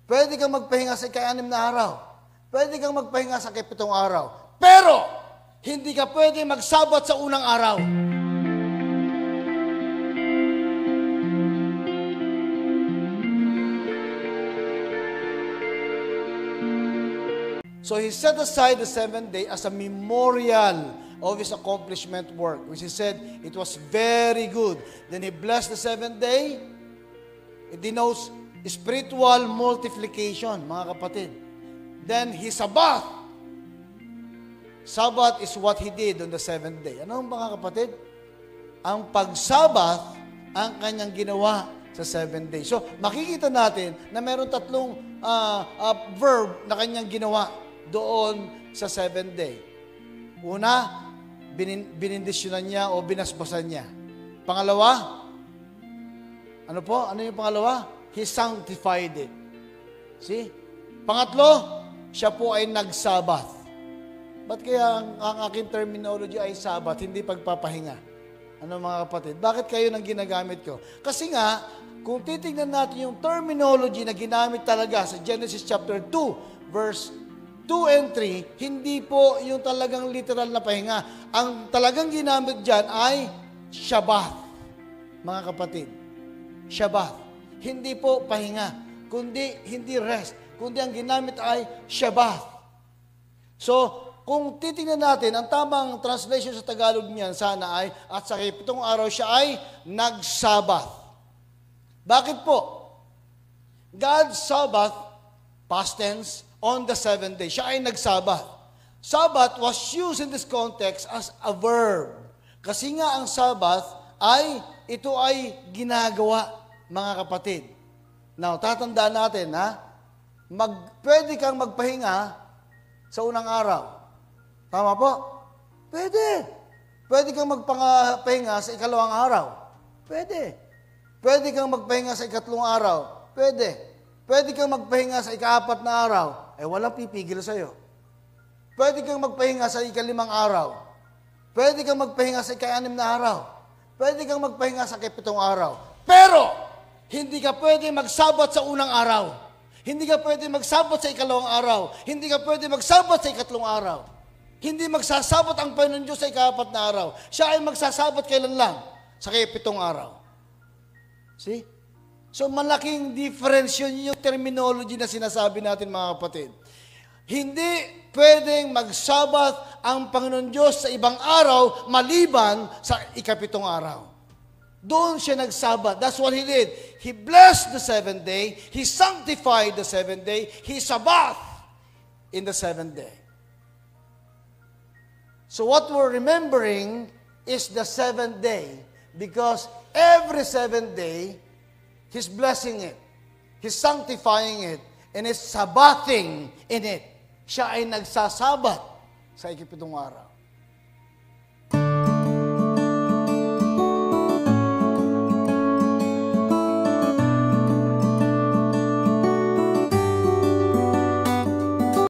Pwede kang magpahinga sa ika-6 na araw. Pwede kang magpahinga sa ika-7 araw. Pero, hindi ka pwede magsabat sa unang araw. So he set aside the 7th day as a memorial of his accomplishment work, which he said it was very good. Then he blessed the 7th day. It denotes spiritual multiplication, mga kapatid. Then he Sabbath. Sabbath is what he did on the 7th day. Ano mga kapatid? Ang pagsabath ang kanyang ginawa sa 7th day. So makikita natin na meron tatlong verb na kanyang ginawa doon sa 7th day. Una, binindisyonan niya o binasbasan niya. Pangalawa, ano po? Ano yung pangalawa? He sanctified it. See? Pangatlo, siya po ay nagsabath. Ba't kaya ang aking terminology ay sabat, hindi pagpapahinga? Ano mga kapatid? Bakit kayo nang ginagamit ko? Kasi nga, kung titignan natin yung terminology na ginamit talaga sa Genesis chapter 2, verse 2 and 3, hindi po yung talagang literal na pahinga. Ang talagang ginamit dyan ay Shabbat. Mga kapatid, Shabbat. Hindi po pahinga, kundi hindi rest, kundi ang ginamit ay Shabbat. So, kung titingnan natin, ang tamang translation sa Tagalog niyan sana ay, at sa 7 araw siya ay nagsabath. Bakit po? God's Sabbath, past tense, on the 7th day. Siya ay nagsabath. Sabbath was used in this context as a verb. Kasi nga ang Sabbath ay, ito ay ginagawa, mga kapatid. Now, tatandaan natin, pwede kang magpahinga sa unang araw. Tama po? Pwede. Pwede kang magpahinga sa ikalawang araw. Pwede. Pwede kang magpahinga sa ikatlong araw. Pwede. Pwede kang magpahinga sa ika-4 na araw. Walang pipigil sa'yo. Pwede kang magpahinga sa ika-5 araw. Pwede kang magpahinga sa ika-6 na araw. Pwede kang magpahinga sa ika-7 araw. Pero, hindi ka pwede magsabat sa unang araw. Hindi ka pwede magsabat sa ikalawang araw. Hindi ka pwede magsabat sa ikatlong araw. Hindi magsasabat ang Panginoon Diyos sa ika-4 na araw. Siya ay magsasabat kailan lang? Sa ika-7 araw. See? So, malaking difference yun yung terminology na sinasabi natin, mga kapatid. Hindi pwedeng magsabat ang Panginoon Diyos sa ibang araw maliban sa ika-7 araw. Doon siya nagsabat. That's what He did. He blessed the 7th day. He sanctified the 7th day. He Sabbath in the 7th day. So what we're remembering is the 7th day because every 7th day, He's blessing it. He's sanctifying it. And He's sabbathing in it. Siya ay nagsasabat sa ika-7 araw.